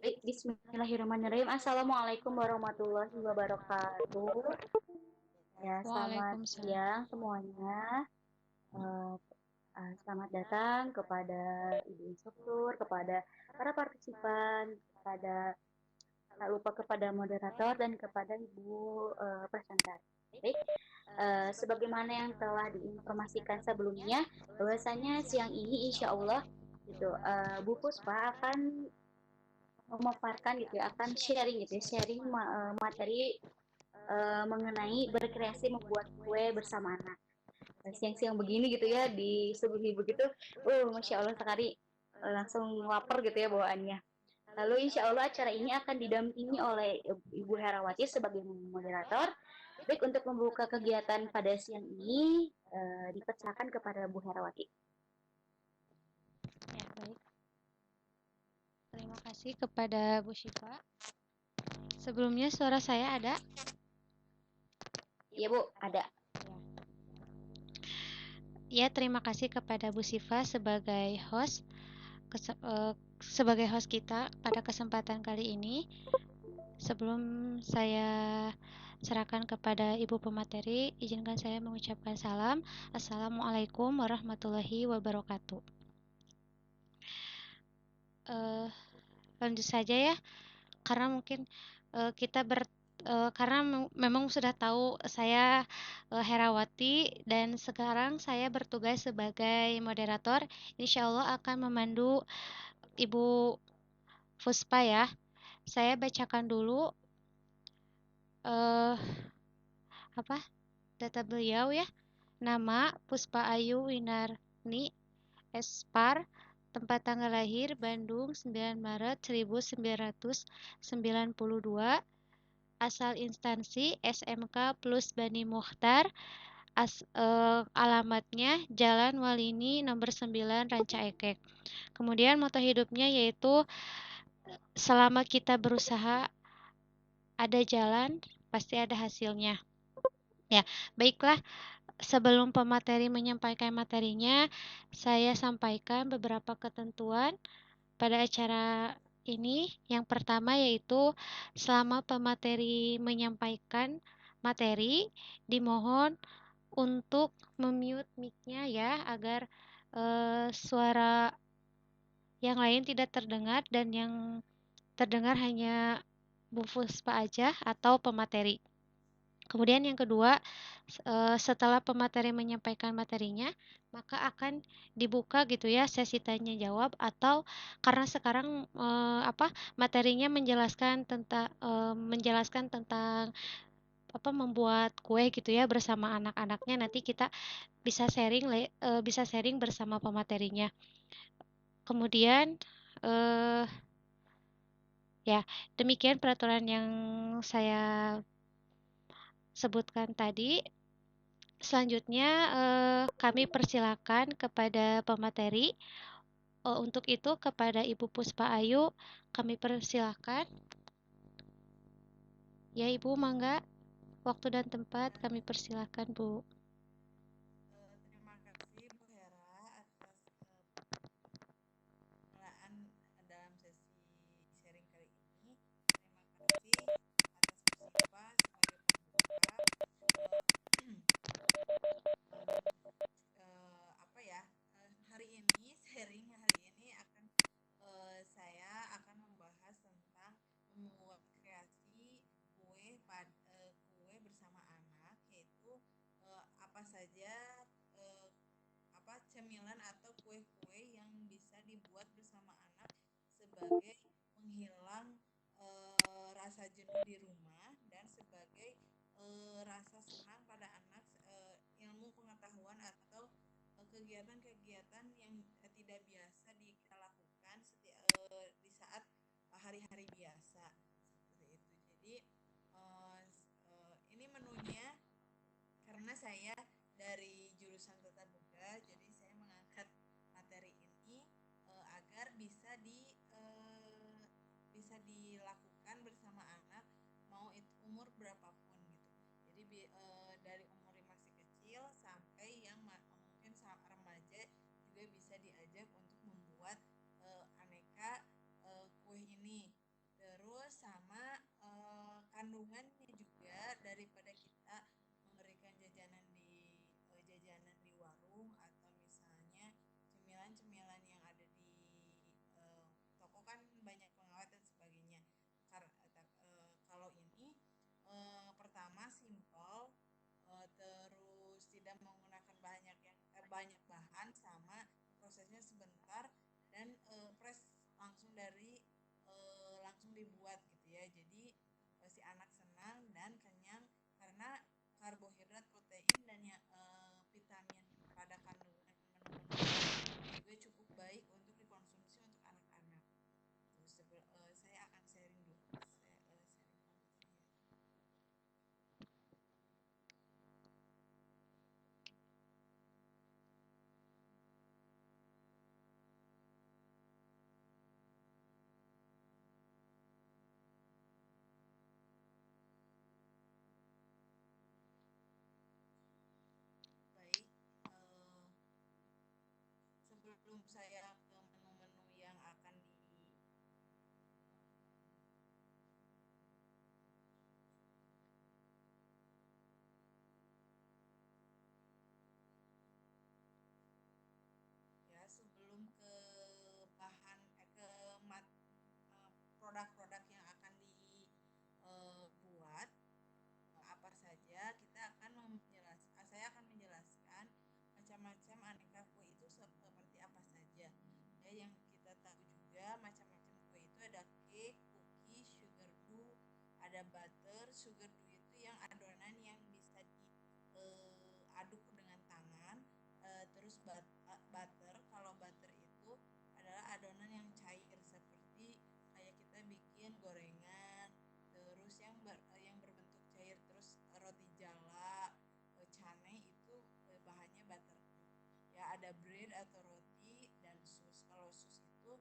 Baik, bismillahirrahmanirrahim. Assalamualaikum warahmatullahi wabarakatuh. Ya, selamat Waalaikumsalam. siang semuanya. Eh, Selamat datang kepada Ibu Instruktur, kepada para partisipan, kepada tak lupa kepada moderator dan kepada Ibu presentasi. Baik, sebagaimana yang telah diinformasikan sebelumnya, bahwasanya siang ini insya Allah gitu, Bu Puspa akan memaparkan gitu ya, akan sharing gitu ya, sharing materi mengenai berkreasi membuat kue bersama anak. Siang-siang begini gitu ya, disuguhi begitu, masya Allah sekali, langsung lapar gitu ya bawaannya. Lalu insya Allah acara ini akan didampingi oleh Ibu Herawati sebagai moderator. Baik, untuk membuka kegiatan pada siang ini, dipersilakan kepada Bu Herawati. Ya, baik. Terima kasih kepada Bu Syifa. Sebelumnya suara saya ada? Iya Bu, ada. Ya, terima kasih kepada Bu Syifa sebagai host sebagai host kita pada kesempatan kali ini. Sebelum saya serahkan kepada Ibu pemateri, izinkan saya mengucapkan salam. Assalamualaikum warahmatullahi wabarakatuh. Eh, Lanjut saja ya, karena mungkin kita karena memang sudah tahu saya Herawati dan sekarang saya bertugas sebagai moderator. Insya Allah akan memandu Ibu Fuspa ya. Saya bacakan dulu eh apa data beliau ya. Nama Puspa Ayu Winarni Espar, tempat tanggal lahir Bandung 9 Maret 1992, asal instansi SMK Plus Bani Mukhtar, alamatnya Jalan Walini nomor 9 Ranca Ekek. Kemudian moto hidupnya yaitu selama kita berusaha ada jalan, pasti ada hasilnya. Ya, baiklah. Sebelum pemateri menyampaikan materinya, saya sampaikan beberapa ketentuan pada acara ini. Yang pertama yaitu selama pemateri menyampaikan materi, dimohon untuk memute mic-nya ya agar suara yang lain tidak terdengar dan yang terdengar hanya Bu Fuspa aja atau pemateri. Kemudian yang kedua, setelah pemateri menyampaikan materinya, maka akan dibuka gitu ya sesi tanya jawab, atau karena sekarang materinya menjelaskan tentang apa membuat kue gitu ya bersama anak-anaknya, nanti kita bisa sharing bersama pematerinya. Kemudian eh ya, demikian peraturan yang saya sebutkan tadi. Selanjutnya kami persilakan kepada pemateri. Untuk itu kepada Ibu Puspa Ayu kami persilakan. Ya Ibu, mangga. Waktu dan tempat kami persilakan Bu. Terima kasih Bu Hera atas pembukaan dalam sesi sharing kali ini. Terima kasih atas Bu Siva sebagai pembuka. Eh, Apa ya? Hari ini sharing hari ini saya akan membahas tentang membuat kreasi kue bersama anak, yaitu apa saja eh, cemilan atau kue-kue yang bisa dibuat bersama anak sebagai penghilang rasa jenuh di rumah dan sebagai rasa senang pada anak, ilmu pengetahuan atau kegiatan-kegiatan yang tidak biasa kita lakukan di saat hari-hari biasa seperti itu. Jadi ini menunya karena saya dari jurusan Tata Boga, jadi saya mengangkat materi ini agar bisa dilakukan bersama anak, mau itu umur berapapun gitu. Jadi dari umur yang masih kecil sampai yang mungkin remaja juga bisa diajak untuk membuat anak senang dan kenyang karena karbohidrat, protein dan vitamin pada kandungan menu-menu juga cukup baik untuk dikonsumsi untuk anak-anak. Saya akan sharing dulu, sharing pamit saya. Baik, sebelum saya ke menu-menu yang akan sebelum ke bahan ke produk-produk yang akan dibuat apa saja, saya akan menjelaskan macam-macam aneka kue itu seperti apa saja. Ya, yang kita tahu juga macam-macam kue itu ada cake, cookie, sugar dough, ada butter. Sugar dough itu yang adonan yang bisa diaduk dengan tangan. Terus butter, kalau butter itu adalah adonan yang cair seperti kayak kita bikin gorengan. Terus yang berbentuk cair, terus roti jala, cane itu bahannya butter. Ya, ada bread atau roti dan sus. Kalau sus itu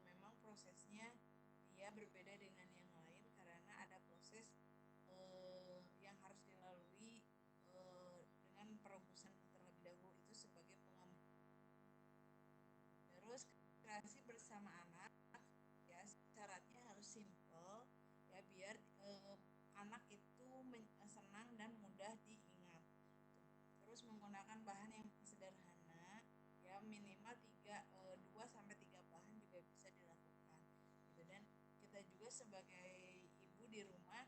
memang prosesnya dia berbeda dengan yang lain karena ada proses yang harus dilalui dengan perebusan terlebih dahulu itu sebagai pengamu. Terus kreasi bersama anak, ya syaratnya harus simple ya biar anak itu senang dan mudah diingat. Terus menggunakan bahan yang sederhana ya, minimal 2 sampai 3 bahan juga bisa dilakukan gitu. Dan kita juga sebagai ibu di rumah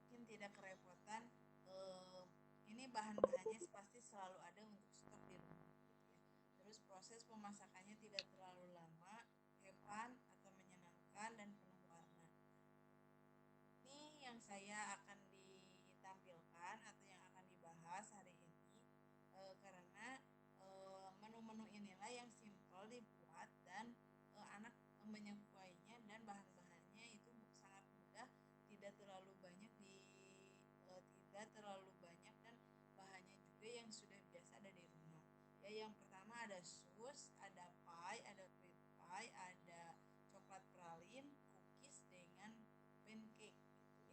mungkin tidak kerepotan, ini bahan-bahannya pasti selalu ada untuk stok di rumah gitu ya. Terus proses pemasakannya tidak terlalu lama, hemat atau menyenangkan dan penuh warna. Ini yang saya akan ditampilkan atau yang akan dibahas hari ini, karena menu-menu inilah yang simple dibuat dan anak menyukainya, dan bahan-bahannya itu sangat mudah, tidak terlalu banyak dan bahannya juga yang sudah biasa ada di rumah. Ya, yang pertama ada sus, ada pie, ada fruit pie, ada coklat pralin, cookies dengan pancake.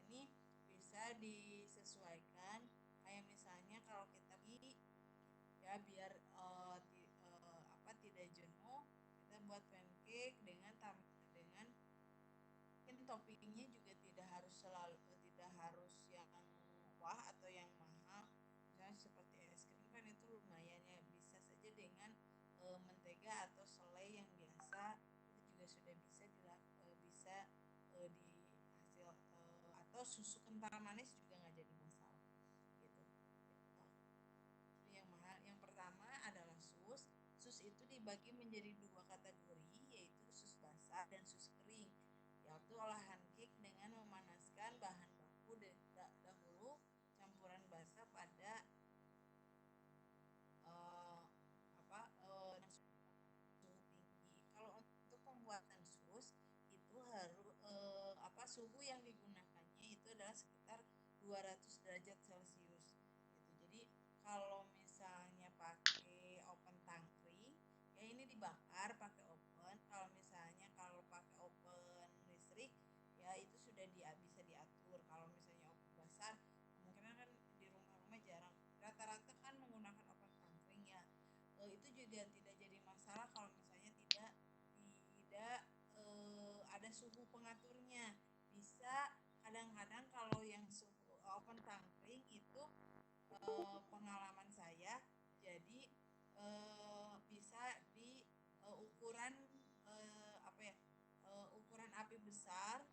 Ini bisa disesuaikan kayak misalnya kalau kita ya biar tidak jenuh, kita buat pancake dengan mungkin toppingnya juga tidak harus yang wah atau yang mahal. Misalnya seperti es krim kan itu lumayan ya, bisa saja dengan mentega atau selai yang biasa itu juga sudah bisa dihasil, atau susu kental manis juga nggak jadi masalah gitu. Yang mahal, yang pertama adalah sus. Sus itu dibagi menjadi 2 kategori, yaitu sus basah dan sus kering. Yaitu olahan cake dengan memanaskan bahan baku dahulu, campuran basah pada suhu tinggi. Kalau untuk pembuatan sus itu harus suhu yang digunakannya itu adalah sekitar 200 derajat Celcius gitu. Jadi kalau misalnya pakai oven tangkring ya ini dibakar pakai oven. Kalau pakai oven listrik ya itu sudah bisa diatur. Kalau misalnya oven basah kemungkinan kan di rumah-rumah jarang, rata-rata kan menggunakan oven tangkring ya. Itu juga tidak jadi masalah kalau misalnya tidak ada suhu pengaturnya. Bisa kadang-kadang kalau yang suhu oven tangkring itu pengalaman saya jadi bisa di ukuran ukuran api besar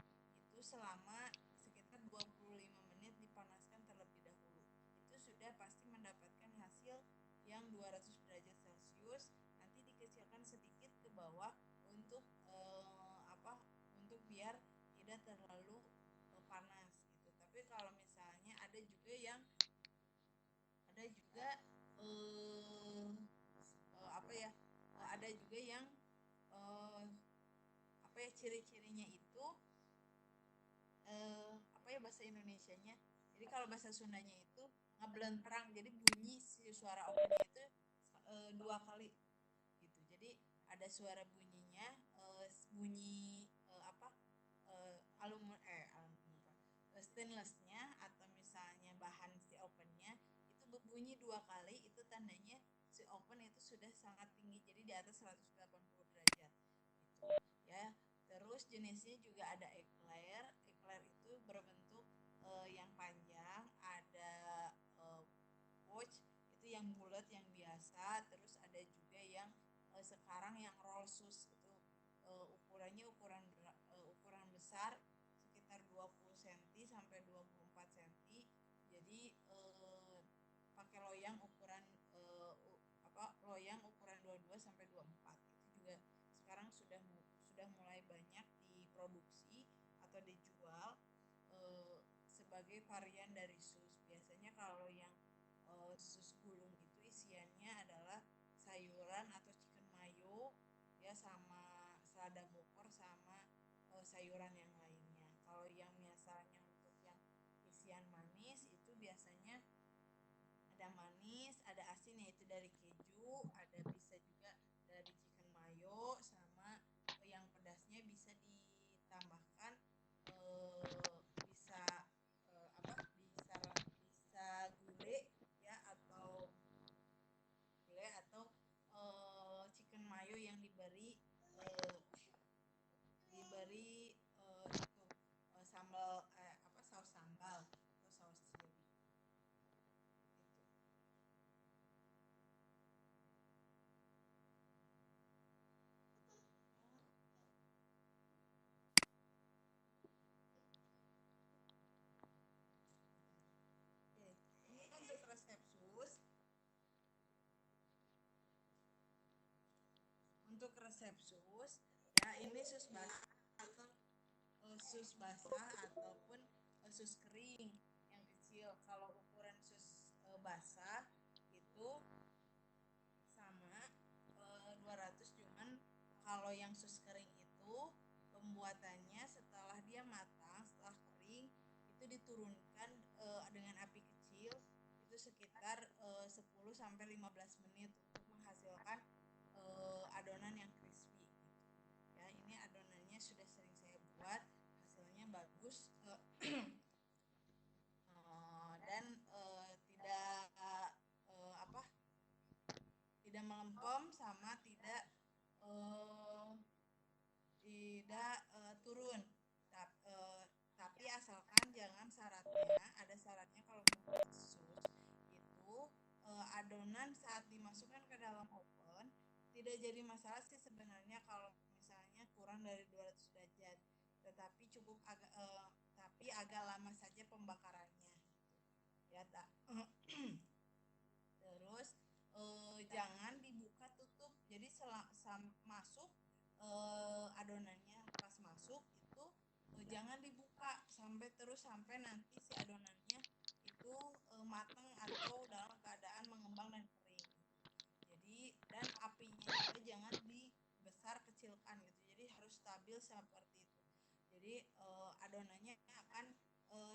itu selama sekitar 25 menit dipanaskan terlebih dahulu. Itu sudah pasti mendapatkan hasil yang 200 derajat Celcius. Nanti dikecilkan sedikit ke bawah untuk untuk biar tidak terlalu panas juga yang apa ya, ciri-cirinya itu apa ya bahasa Indonesianya. Jadi kalau bahasa Sundanya itu ngeblentrang, jadi bunyi si suara opennya itu dua kali gitu. Jadi ada suara bunyinya, bunyi apa, stainlessnya atau misalnya bahan si opennya itu berbunyi dua kali, itu tandanya si open itu sudah sangat tinggi, jadi di atas 180 derajat gitu ya. Terus jenisnya juga ada eclair. Eclair itu berbentuk yang panjang, ada pouch itu yang bulat yang biasa, terus ada juga yang sekarang yang roll sus itu ukurannya ukuran besar sekitar 20 cm sampai 24 cm. Jadi pakai loyang ukuran loyang ukuran 22 sampai 24 itu juga sekarang sudah mulai banyak diproduksi atau dijual sebagai varian dari sus. Biasanya kalau yang sus gulung itu isiannya adalah sayuran atau chicken mayo ya, sama selada bokor sama sayuran yang lainnya. Kalau yang misalnya untuk yang isian manis itu biasanya ada manis, ada asin yaitu dari keju, ada bisa juga dari chicken mayo, sama yang pedasnya bisa ditambahkan bisa bisa gulai ya, atau chicken mayo yang diberi itu sambal saus sambal atau saus chili itu. Oke, ini untuk resep sus. Untuk resep sus ya, ini sus basah atau sus basah ataupun sus kering yang kecil. Kalau ukuran sus basah itu sama 200, cuman kalau yang sus kering itu pembuatannya setelah dia matang, setelah kering itu diturunkan dengan api kecil itu sekitar 10 sampai 15 menit untuk menghasilkan adonan yang crispy gitu. Ya, ini adonannya sudah sering saya buat, hasilnya bagus dan tidak apa tidak melempem sama tidak turun. Tapi asalkan jangan ada syaratnya kalau membuat sus itu adonan saat dimasukkan ke dalam oven tidak jadi masalah sih sebenarnya kalau misalnya kurang dari 200 derajat, tetapi tapi agak lama saja pembakarannya ya tak. Terus jangan dibuka tutup, jadi masuk adonannya pas masuk itu jangan dibuka sampai nanti si adonannya itu matang atau dalam keadaan mengembang dan kering. Jadi dan apinya juga jangan dibesar kecilkan gitu, jadi harus stabil seperti itu. Jadi adonannya akan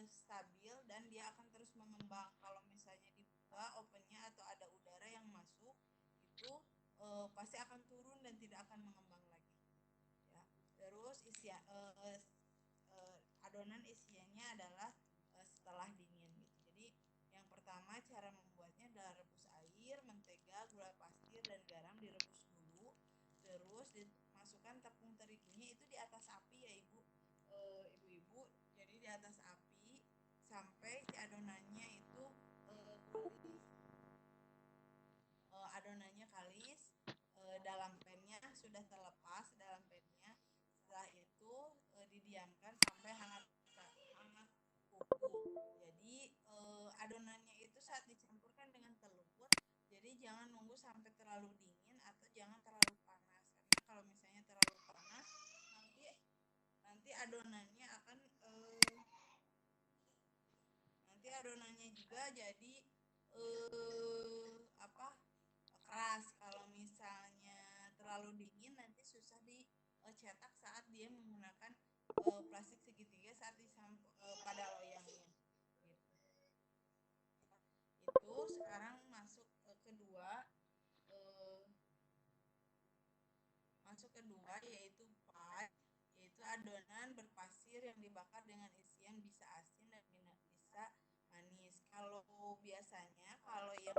stabil dan dia akan terus mengembang. Kalau misalnya dibuka opennya atau ada udara yang masuk itu pasti akan turun dan tidak akan mengembang lagi ya. Terus adonan isiannya adalah setelah dingin gitu. Jadi yang pertama cara membuatnya adalah rebus air, mentega, gula pasir dan garam direbus dulu. Terus dimasukkan tepung terigunya itu di atas api ya ibu-ibu. Jadi di atas api sampai si adonannya itu kalis. Adonannya kalis, dalam pannya sudah terlepas dalam pannya. Setelah itu didiamkan sampai hangat kuku. Jadi adonannya itu saat dicampurkan dengan telur, jadi jangan nunggu sampai terlalu dingin atau jangan terlalu panas, karena kalau misalnya terlalu panas nanti adonannya akan juga jadi keras. Kalau misalnya terlalu susah dicetak saat dia menggunakan plastik segitiga saat pada loyangnya gitu. Itu sekarang masuk eh, kedua yaitu pie, yaitu adonan berpasir yang dibakar dengan isian bisa asin dan bisa manis. Kalau biasanya kalau yang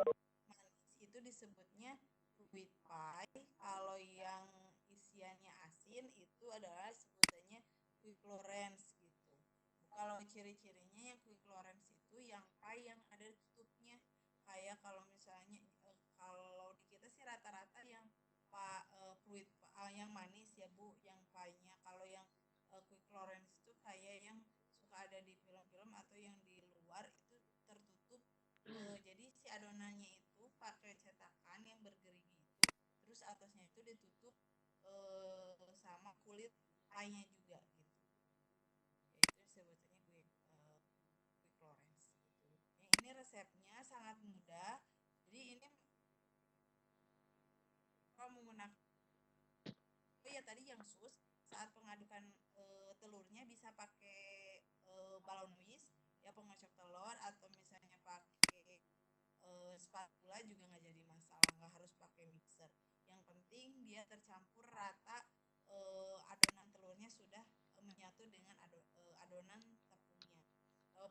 manis itu disebutnya fruit pie, kalau yang isiannya asin itu adalah sebutannya quick Lawrence gitu. Kalau ciri-cirinya yang quick Lawrence itu yang pie yang ada tutupnya, kayak kalau misalnya kalau di kita sih rata-rata yang fruit yang manis ya Bu, yang pie-nya. Kalau yang quick Lawrence itu kayak yang suka ada di film-film atau yang di luar itu tertutup. Jadi si adonannya itu pakai cetakan yang bergerigi itu, terus atasnya itu ditutup sama kulit pie-nya juga gitu. Ya, itu sebetulnya quick Lawrence gitu. Yang ini resepnya sangat mudah. Jadi ini kalau menggunakan oh ya tadi yang saat pengadukan telurnya bisa pakai balon whisk ya pengocok telur atau misalnya pakai spatula juga nggak jadi masalah, nggak harus pakai mixer. Yang penting dia tercampur rata, adonan telurnya sudah menyatu dengan adonan tepungnya.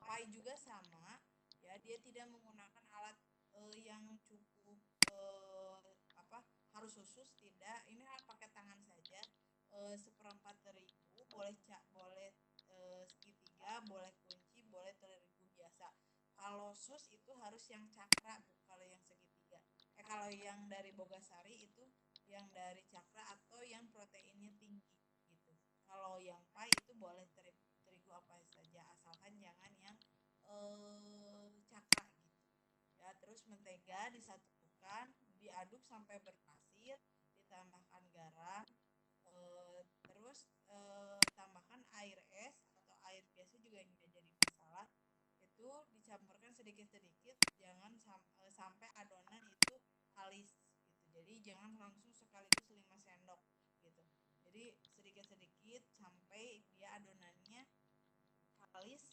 Pie juga sama ya, dia tidak menggunakan alat yang cukup apa harus khusus, tidak, ini pakai tangan saja. Seperempat terigu boleh boleh segitiga, boleh kunci, boleh terigu biasa. Kalau sus itu harus yang cakra Bu, kalau yang segitiga. Kalau yang dari Bogasari itu yang dari cakra atau yang proteinnya tinggi gitu. Kalau yang pie itu boleh terigu apa saja asalkan jangan yang cakra gitu. Ya, terus mentega disatukan, diaduk sampai berpasir, ditambahkan garam, terus tambahkan air es atau air biasa juga yang tidak jadi masalah. Itu dicampurkan sedikit-sedikit, jangan sampai adonan itu kalis gitu. Jadi jangan langsung sekaligus 5 sendok gitu. Jadi sedikit-sedikit sampai dia adonannya kalis,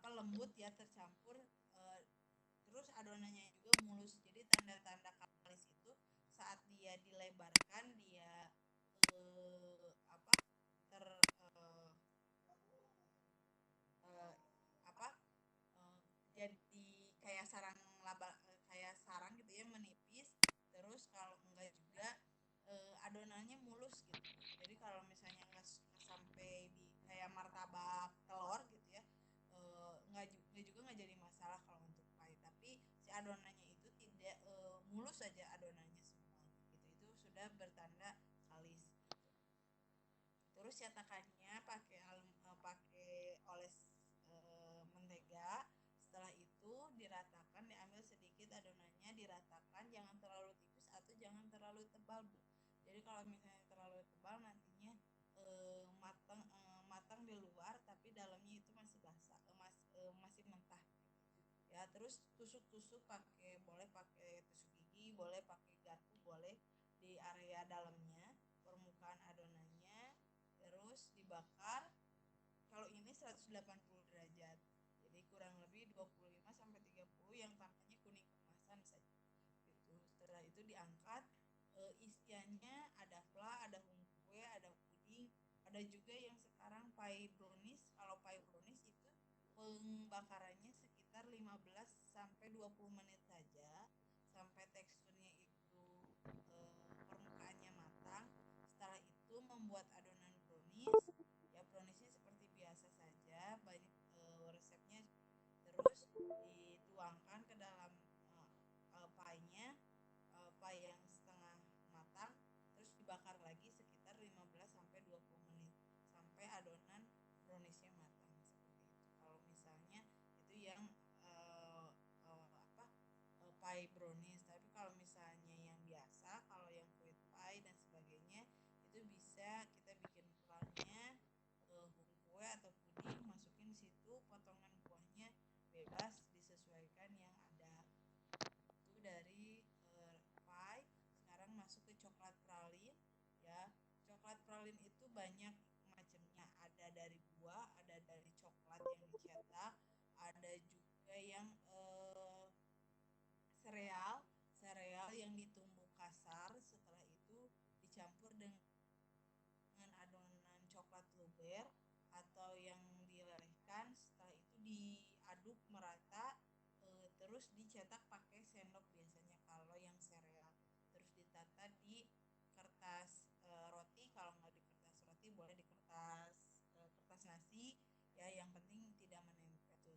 lembut ya, tercampur, terus adonannya juga mulus. Jadi tanda-tanda kalis itu saat dia dilebarkan, dia eh, apa ter eh, eh, apa eh, jadi kayak sarang laba, kayak sarang gitu ya, menipis. Terus kalau enggak juga adonannya mulus gitu. Jadi kalau misalnya nggak sampai di kayak martabak telur gitu ya, nggak juga nggak jadi masalah kalau untuk pie. Tapi si adonannya itu tidak mulus saja adonannya semuanya gitu, itu sudah bertanda kalis gitu. Terus cetakannya pakai oles mentega. Setelah itu diratakan, diambil sedikit adonannya, diratakan, jangan terlalu tipis atau jangan terlalu tebal Bu. Jadi kalau misalnya terlalu tebal nantinya matang di luar tapi dalamnya itu masih basah, masih mentah ya. Terus tusuk-tusuk boleh pakai tusuk gigi, boleh pakai garpu, boleh di area dalamnya permukaan adonannya, terus dibakar. Kalau ini 180 derajat, jadi kurang lebih 25 sampai 30 yang tampaknya kuning kemasan saja gitu. Setelah itu diangkat, isiannya ada fla, ada hungkue, ada puding, ada juga yang sekarang pie brownies. Kalau pie brownies itu pembakarannya sekitar 15 sampai 20 menit saja sampai teksturnya itu permukaannya matang. Setelah itu membuat adonan brownies. Ya browniesnya seperti biasa saja, banyak resepnya. Terus dituangkan ke dalam pie-nya, pie yang setengah matang, terus dibakar lagi sekitar 15 sampai 20 menit sampai adonan browniesnya matang seperti itu. Kalau misalnya itu yang uh, uh, apa pie brownies. Tapi kalau misalnya yang biasa, kalau yang fruit pie dan sebagainya itu bisa kita bikin planya kue atau puding, masukin situ potongan kuahnya bebas disesuaikan yang ada. Itu dari pie. Sekarang masuk ke coklat pralin. coklat pralin itu banyak macamnya, ada dari buah, ada dari coklat yang dicetak, ada juga yang sereal sereal yang ditumbuk kasar, setelah itu dicampur dengan adonan coklat luber atau yang dilelehkan, setelah itu diaduk merata, terus dicetak pakai sendok biasanya kalau yang sereal, terus ditata di kertas roti, kalau nggak di kertas roti boleh di kertas nasi ya, yang penting tidak menempel.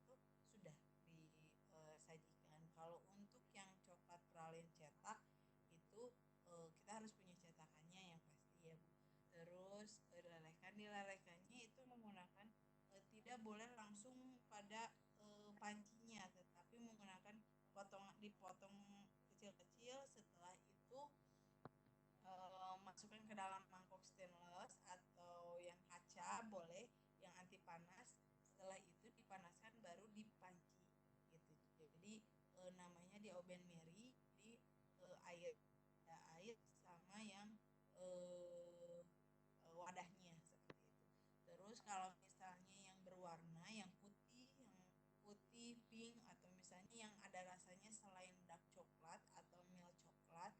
Tuh sudah seperti itu, sudah disajikan. Kalau untuk yang coklat pralin cetak itu kita harus punya cetakannya yang pasti ya Bu. Terus dilelehkannya itu menggunakan tidak boleh langsung pada pancinya, tetapi menggunakan dipotong kecil-kecil, setelah itu masukkan ke dalam mangkok stainless atau yang kaca boleh, yang anti panas, setelah itu dipanaskan baru dipanci gitu. Jadi namanya di oven Mary, di air sama yang wadahnya seperti itu. Terus kalau misalnya yang berwarna, yang putih pink, atau misalnya yang ada rasanya selain dark coklat atau milk coklat,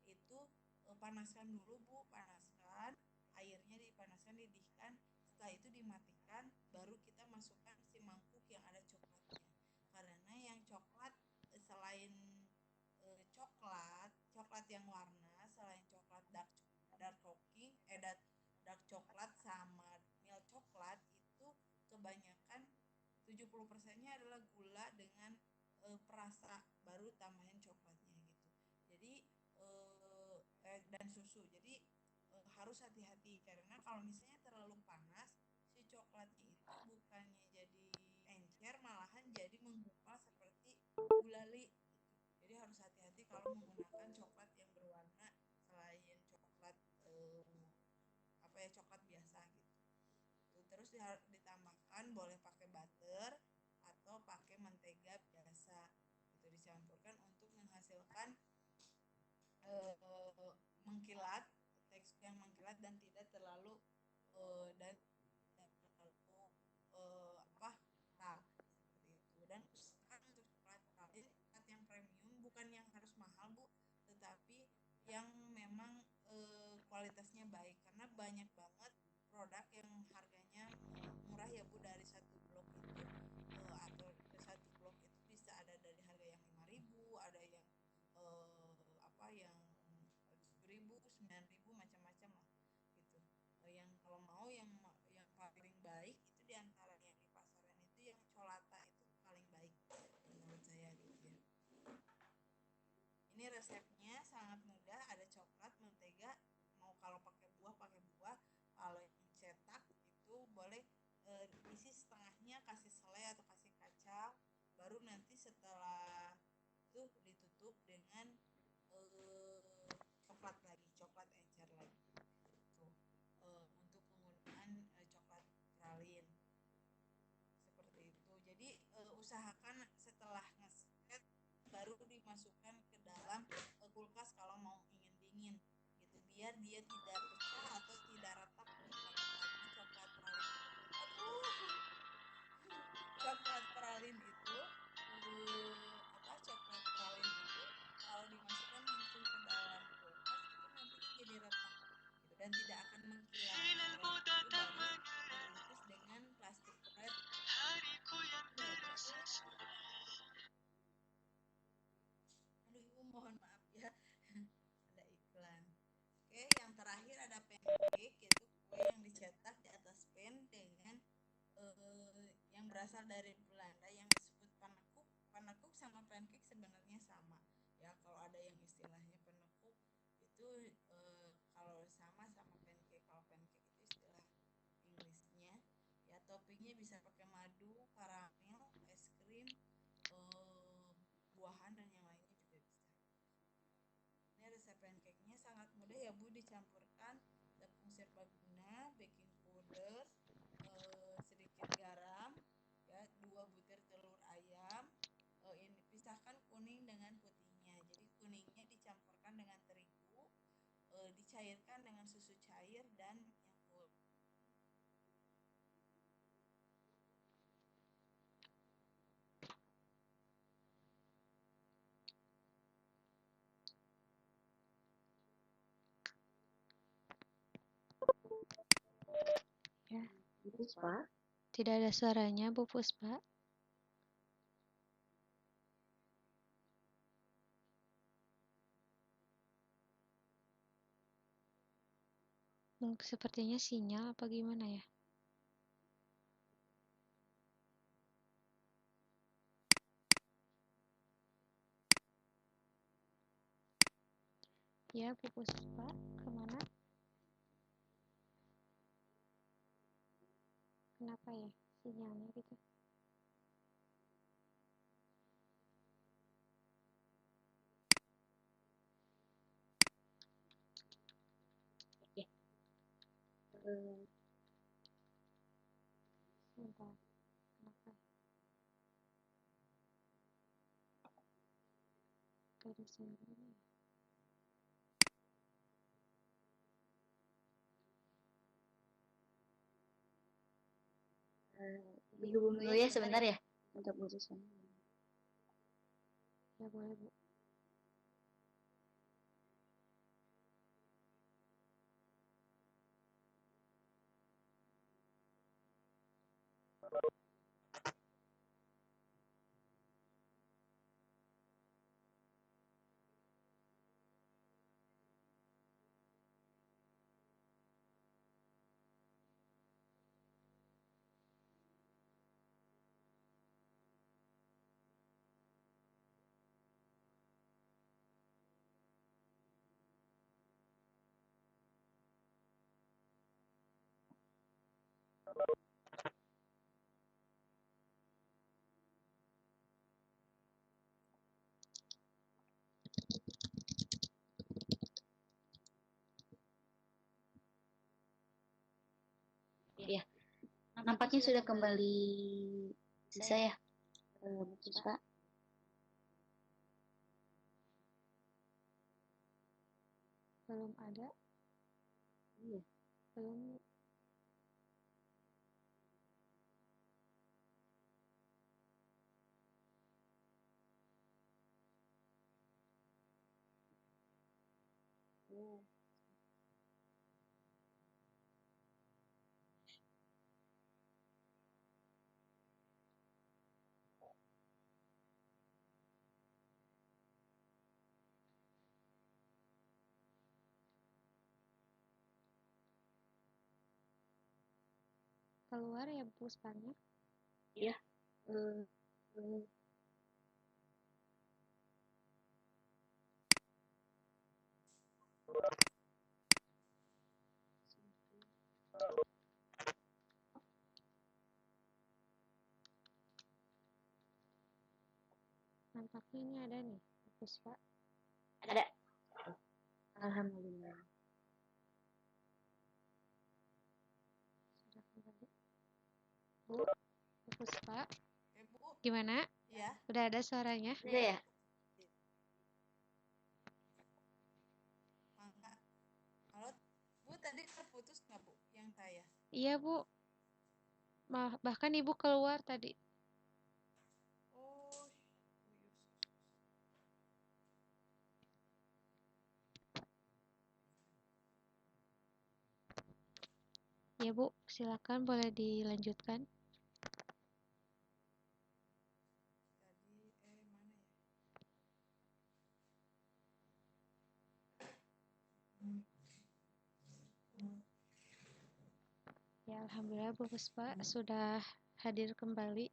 itu panaskan dulu Bu, panaskan airnya, dipanaskan, didihkan, setelah itu dimatikan, baru kita masukkan si mangkuk yang ada coklatnya. Karena yang coklat selain coklat yang warna, selain coklat dark dark coklat sama milk coklat, itu kebanyakan 70%-nya adalah gula dengan perasa, baru tambahin coklatnya gitu. Jadi dan susu. Jadi harus hati-hati, karena kalau misalnya terlalu panas, si coklatnya itu bukannya jadi encer, malahan jadi menggumpal seperti gulali gitu. Jadi harus hati-hati kalau menggunakan coklat yang berwarna selain coklat coklat biasa gitu. Terus ditambahkan, boleh pakai butter atau pakai mentega biasa, itu dicampurkan untuk menghasilkan mengkilat, tekstur yang mengkilat dan tidak terlalu seperti itu. Dan usahakan untuk coklat pralin, coklat yang premium, bukan yang harus mahal Bu, tetapi yang memang kualitasnya baik, karena banyak banget produk yang harganya murah ya Bu, dari satu blok itu atau satu blok itu bisa ada dari harga yang 5.000, ada yang yang 7.000, 9.000, macam-macam lah gitu. Yang kalau mau yang paling baik itu diantara yang di pasaran itu yang Colata itu paling baik menurut saya gitu ya. Ini resepnya sangat mudah, ada coklat, mentega, mau kalau pakai buah, kalau yang cetak itu boleh isi setengahnya, kasih selai atau kasih kacang, baru nanti setelah itu ditutup dengan coklat encer lagi. Tuh, untuk penggunaan coklat pralin seperti itu. Jadi usahakan setelah ngeset baru dimasukkan ke dalam kulkas kalau mau ingin dingin gitu, biar dia tidak pecah atau tidak retak. Karena coklat pralin itu kalau dimasukkan langsung ke dalam kulkas itu nantinya jadi retak gitu, dan tidak akan mengkilat. Setelah itu baru dibungkus dengan plastik wrap. Aduh Ibu, mohon maaf ya, ada iklan. Oke, yang terakhir ada pancake, yaitu kue yang dicetak di atas pan dengan yang berasal dari Belanda yang disebut panekuk. Panekuk sama pancake sebenarnya sama ya, kalau ada yang istilahnya panekuk itu kalau sama pancake. Kalau pancake itu istilah Inggrisnya ya. Toppingnya bisa pakai madu, karamel, es krim, buahan dan yang lainnya juga bisa. Ini resep pancake-nya sangat mudah ya Bu, dicampurkan tepung serbaguna, baking powder, sedikit garam ya, 2 butir telur ayam. Ini pisahkan kuning dengan putihnya. Jadi kuningnya dicampurkan dengan terigu, dicampur cairkan dengan susu cair dan Yakult. Ya, Bu Puspa, tidak ada suaranya, Bu Puspa. Sepertinya sinyal apa gimana ya? Ya, Bu Puspa, kemana? Kenapa ya sinyalnya gitu? eh, Sebentar, kenapa? Gak ada suaranya. dihubung dulu ya sebentar ya untuk Bu Susan. Ya boleh, Bu. Ya, nampaknya sudah kembali bisa ya, Bu Puspa. Belum ada? Iya. Belum. Oh. Keluar ya Bu Puspanya? Ya. eh, eh, Nampaknya ini ada nih, Bu Puspa. ada. Alhamdulillah. Sudah kembali. Bu Puspa, Bu, gimana? ya. Udah ada suaranya? Udah ya? Mangga. Halo, Bu, tadi terputus nggak Bu yang saya? Iya, Bu. Bahkan Ibu keluar tadi. Oh, Ya, Bu. Silakan boleh dilanjutkan. tadi mana ya? Ya, alhamdulillah Bu Puspa sudah hadir kembali.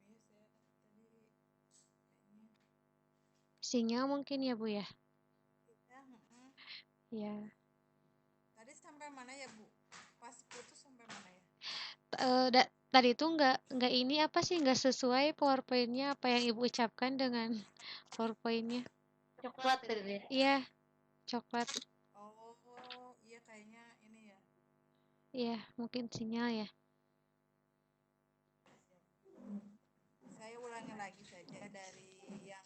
Iya, saya tadi kayaknya. Sinyal mungkin ya, Bu ya? Iya, Ya. Tadi sampai mana ya Bu? Pas putus sampai mana ya? Tadi itu nggak ini apa sih, nggak sesuai PowerPoint-nya apa yang Ibu ucapkan dengan PowerPoint-nya. Coklat tadi ya? Iya, coklat. Oh, iya kayaknya ini ya. Iya, mungkin sinyal ya. Saya ulangi lagi saja dari yang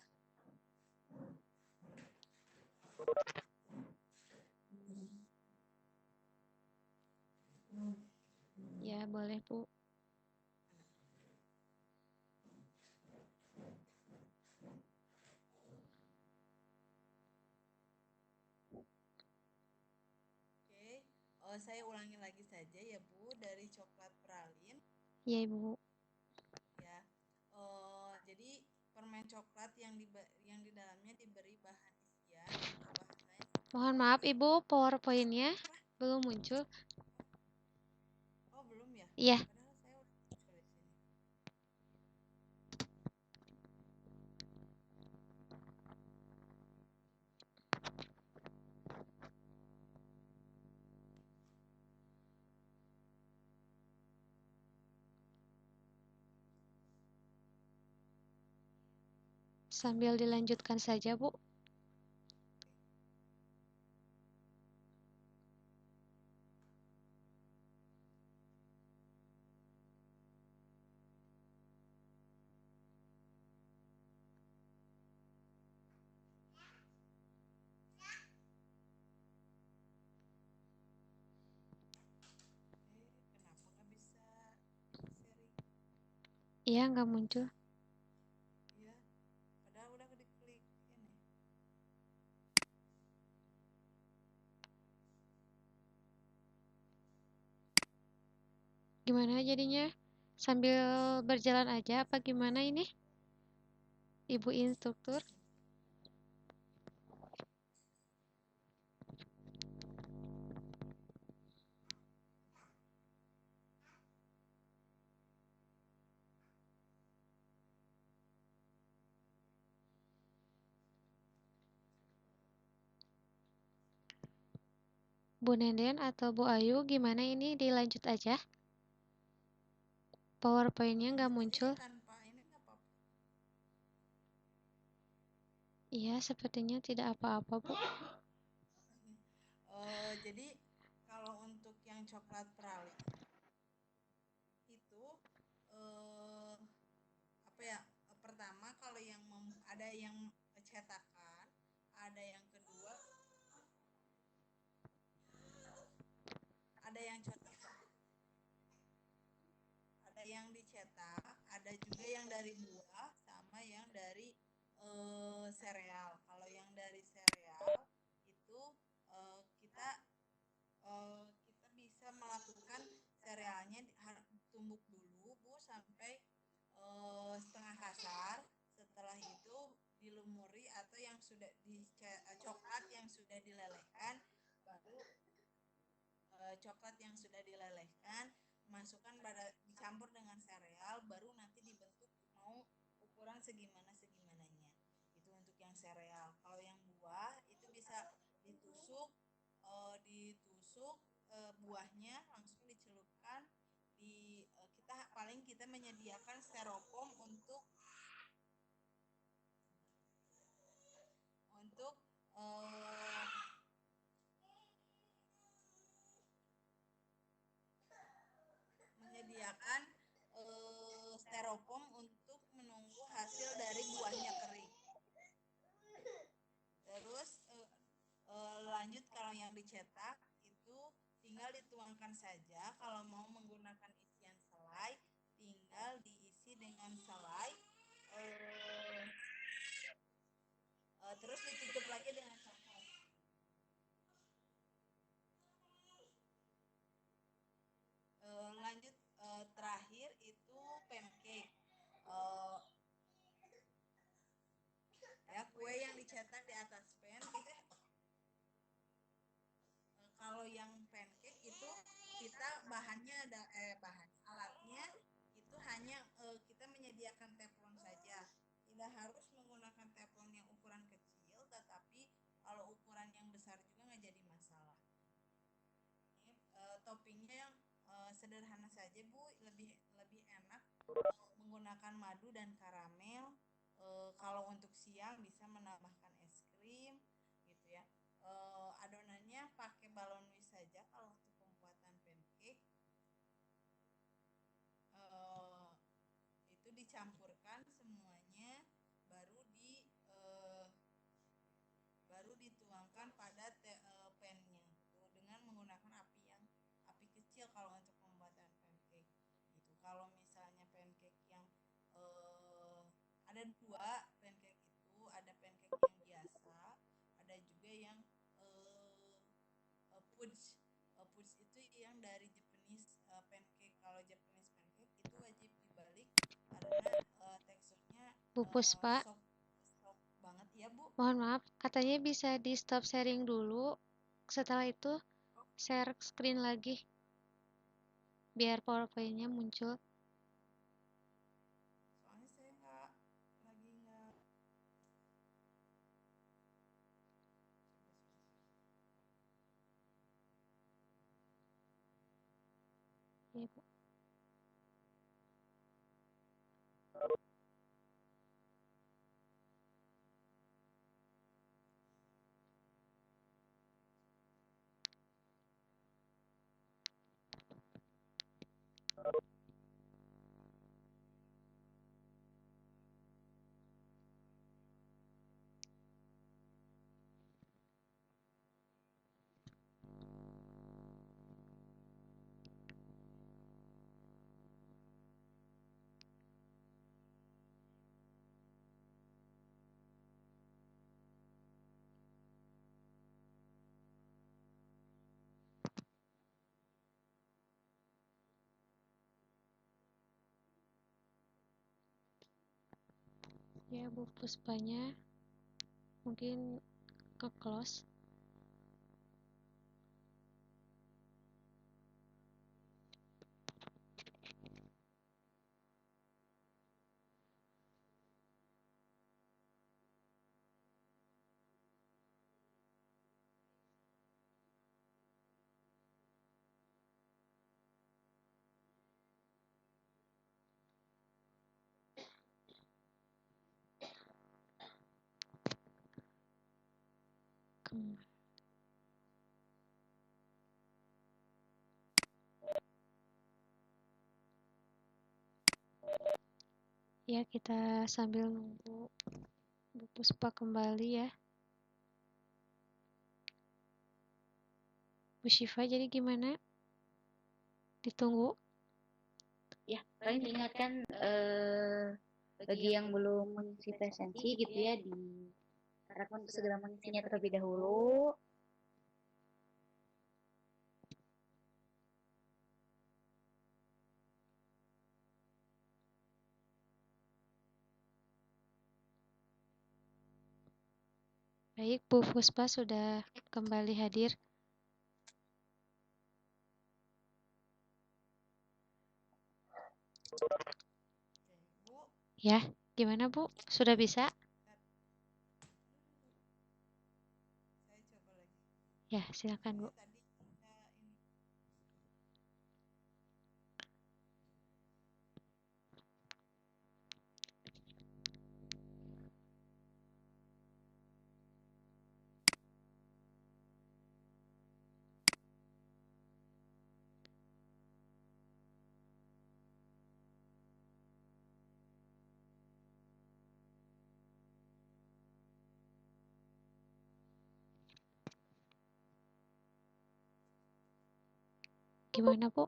saya ulangi lagi saja ya Bu, dari coklat pralin Iya, Ibu. ya. Jadi permen coklat yang di dalamnya diberi bahan isian atau bahan lain. Mohon maaf, Ibu, PowerPoint-nya belum muncul. Oh, belum ya? Iya. Padahal saya udah muncul di sini. Sambil dilanjutkan saja, Bu. Kenapa nggak bisa sharing? Iya, nggak muncul. Iya, padahal udah diklik ini. Gimana jadinya? Sambil berjalan aja apa gimana ini? Ibu instruktur. Bu Nenden atau Bu Ayu, gimana ini dilanjut aja? PowerPoint-nya nggak Lanjut muncul. aja tanpa ini nggak apa-apa. Iya, sepertinya tidak apa-apa, Bu. Jadi kalau untuk yang coklat pralin itu apa ya? Pertama kalau yang ada yang cetakan, ada yang kedua ada yang cetakan, ada yang dicetak, ada juga yang dari buah sama yang dari sereal. Kalau yang dari sereal itu kita kita bisa melakukan serealnya tumbuk dulu Bu sampai setengah kasar. Setelah itu dilumuri atau yang sudah coklat yang sudah dilelehkan, baru coklat yang sudah dilelehkan masukkan dicampur dengan sereal, baru nanti dibentuk mau ukuran segimananya. Itu untuk yang sereal. Kalau yang buah itu bisa ditusuk buahnya langsung dicelupkan di kita menyediakan styrofoam untuk menyediakan styrofoam untuk menunggu hasil dari buahnya kering. Terus lanjut kalau yang dicetak itu tinggal dituangkan saja. Kalau mau menggunakan isian selai, tinggal diisi dengan selai. Terus ditutup lagi dengan coklat. Lanjut terakhir itu pancake. Ya, kue yang dicetak di atas pan gitu. Kalau yang pancake itu kita alatnya itu hanya kita menyediakan teflon saja. Tidak harus menggunakan teflon yang ukuran kecil, tetapi kalau ukuran yang besar juga nggak jadi masalah. Ini toppingnya yang sederhana saja Bu, lebih enak menggunakan madu dan karamel. Kalau untuk siang bisa menambahkan es krim gitu ya. Adonannya pakai balon whisk saja kalau untuk pembuatan pancake. Itu dicampurkan semuanya, baru dituangkan pada pannya dengan menggunakan api kecil kalau untuk pembuatan pancake gitu. Kalau misalnya pancake yang ada dua pancake itu, ada pancake yang biasa, ada juga yang fudge. Fudge itu Bu Puspa, sok banget ya Bu. mohon maaf, katanya bisa di stop sharing dulu. Setelah itu share screen lagi biar PowerPoint-nya muncul. Soalnya saya nggak lagi nggak. Ya, Bu. Ya, Bu Puspanya mungkin ke close. Ya, kita sambil nunggu Bu Puspa kembali ya. Bu Syifa, jadi gimana? Ditunggu? Ya, paling diingatkan bagi yang belum mengisi presensi gitu ya, diharapkan untuk segera mengisinya terlebih dahulu. Baik, Bu Puspa sudah kembali hadir. Oke Bu. Ya, gimana Bu? Sudah bisa? Saya coba lagi. Ya, silakan Bu. Soalnya tadi ini. Gimana Bu?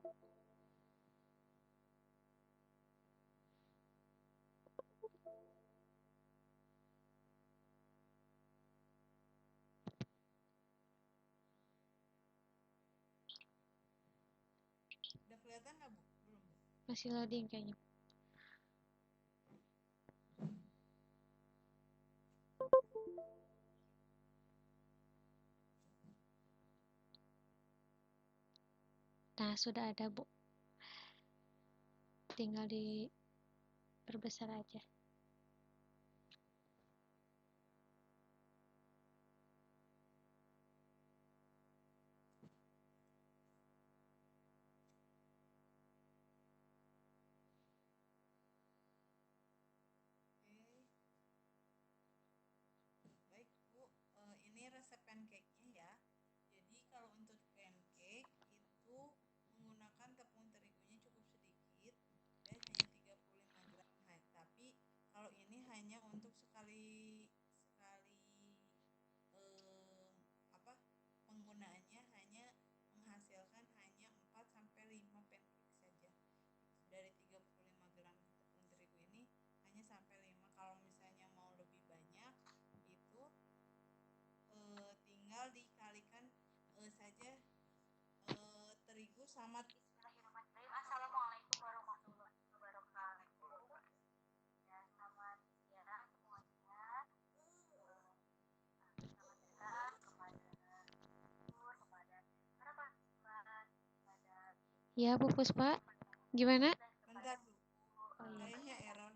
Udah kelihatan nggak Bu? Belum Bu? Masih loading kayaknya. Nah, sudah ada Bu. Tinggal diperbesar aja. Oke. Baik Bu, ini resep pancake-nya ya. Jadi kalau untuk pancake itu menggunakan tepung terigunya cukup sedikit dan hanya 35 gram. Tapi kalau ini hanya untuk sekali sekali apa penggunaannya hanya menghasilkan hanya 4 sampai 5 pancake saja. Dari 35 gram tepung terigu ini hanya sampai 5. Kalau misalnya mau lebih banyak itu tinggal dikalikan saja terigu sama. Bismillahirrahmanirrahim. Assalamualaikum warahmatullahi wabarakatuh. Ya, selamat siang. Ya, Bu Puspa, gimana? Bentar Bu, Oh iya. kayaknya error.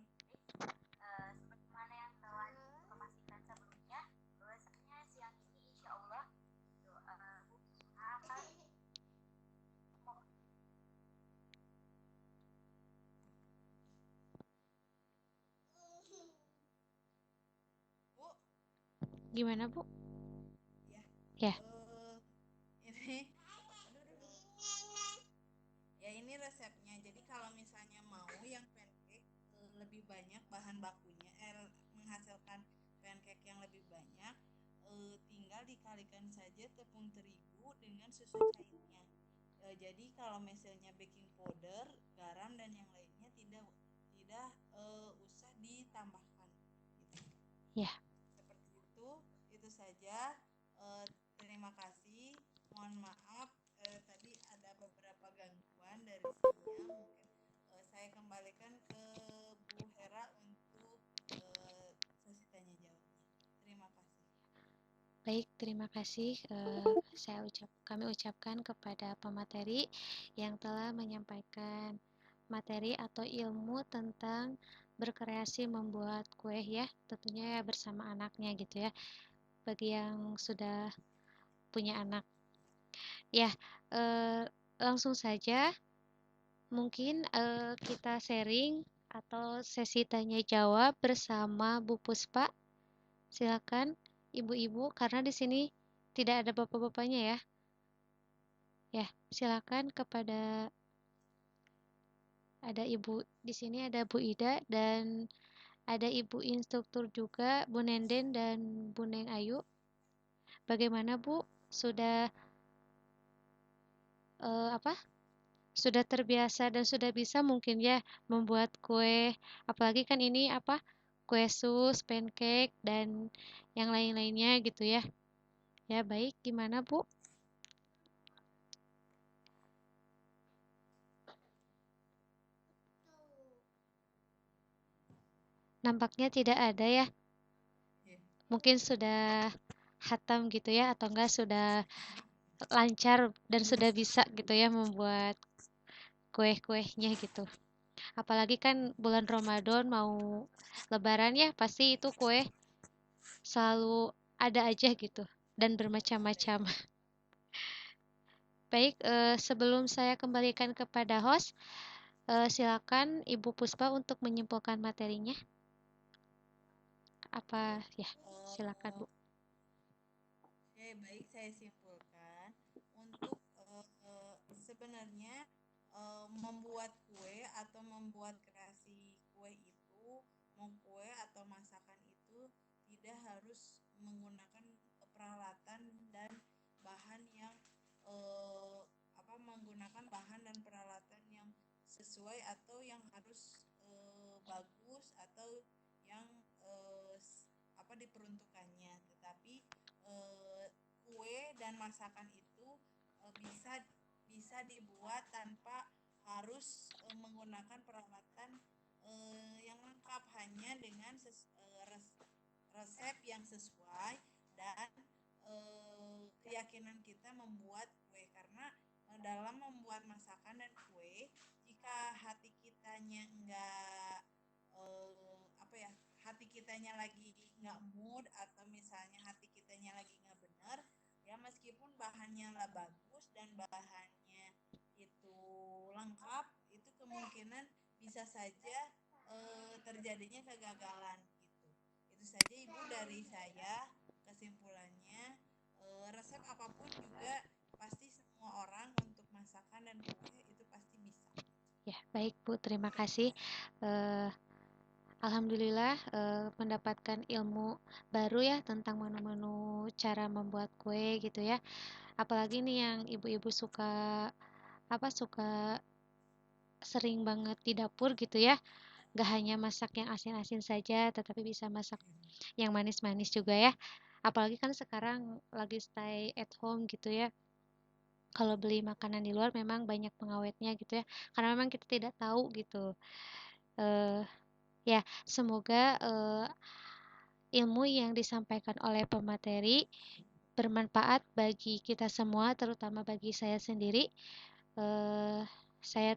Sebagaimana yang telah diinformasikan sebelumnya, bahwasanya siang ini insya Allah akan Bu, Gimana, Bu? ya. Ya. Ini, ya ini resepnya. Jadi kalau misalnya mau yang pancake lebih banyak bahan bakunya, menghasilkan pancake yang lebih banyak, tinggal dikalikan saja tepung terigu dengan susu cairnya. Jadi kalau misalnya baking powder, garam dan yang lainnya tidak usah ditambahkan. Gitu. Ya. Seperti itu saja. Terima kasih. Mohon maaf tadi ada beberapa gangguan dari sinyal. Mungkin saya kembalikan ke Bu Hera untuk sesi tanya jawabnya. Terima kasih. Baik, terima kasih. Kami ucapkan kepada pemateri yang telah menyampaikan materi atau ilmu tentang berkreasi membuat kue ya, tentunya ya bersama anaknya gitu ya. Bagi yang sudah punya anak. Ya, langsung saja mungkin kita sharing atau sesi tanya jawab bersama Bu Puspa. Silakan ibu-ibu karena di sini tidak ada bapak-bapaknya ya. Ya, silakan kepada ada ibu di sini ada Bu Ida dan ada ibu instruktur juga Bu Nenden dan Bu Neng Ayu. Bagaimana Bu? Sudah sudah terbiasa dan sudah bisa mungkin ya membuat kue, apalagi kan ini kue sus, pancake dan yang lain-lainnya gitu ya. Ya baik, gimana Bu? Nampaknya tidak ada ya. Mungkin sudah hatam gitu ya atau enggak sudah lancar dan sudah bisa gitu ya membuat kue-kuenya gitu. Apalagi kan bulan Ramadan mau Lebaran ya, pasti itu kue selalu ada aja gitu dan bermacam-macam. Baik, sebelum saya kembalikan kepada host, silakan Ibu Puspa untuk menyimpulkan materinya. Silakan Bu. Oke, baik, saya simpulkan untuk sebenarnya membuat kue atau membuat kreasi kue itu, mau kue atau masakan itu tidak harus menggunakan peralatan dan bahan yang menggunakan bahan dan peralatan yang sesuai atau yang harus bagus atau yang diperuntukannya, tetapi kue dan masakan itu bisa dibuat tanpa harus menggunakan peralatan yang lengkap, hanya dengan resep yang sesuai dan keyakinan kita membuat kue. Karena dalam membuat masakan dan kue, jika hati kitanya enggak hati kitanya lagi nggak mood atau misalnya hati kitanya lagi nggak benar, ya meskipun bahannya lah bagus dan bahannya itu lengkap, itu kemungkinan bisa saja terjadinya kegagalan gitu. Itu saja Ibu dari saya. Kesimpulannya resep apapun juga pasti semua orang untuk masakan dan kue itu pasti bisa. Ya, baik Bu, terima kasih. Alhamdulillah mendapatkan ilmu baru ya tentang menu-menu cara membuat kue gitu ya. Apalagi nih yang ibu-ibu suka sering banget di dapur gitu ya. Gak hanya masak yang asin-asin saja, tetapi bisa masak yang manis-manis juga ya. Apalagi kan sekarang lagi stay at home gitu ya. Kalau beli makanan di luar memang banyak pengawetnya gitu ya. Karena memang kita tidak tahu gitu. Ya, semoga ilmu yang disampaikan oleh pemateri bermanfaat bagi kita semua, terutama bagi saya sendiri. Saya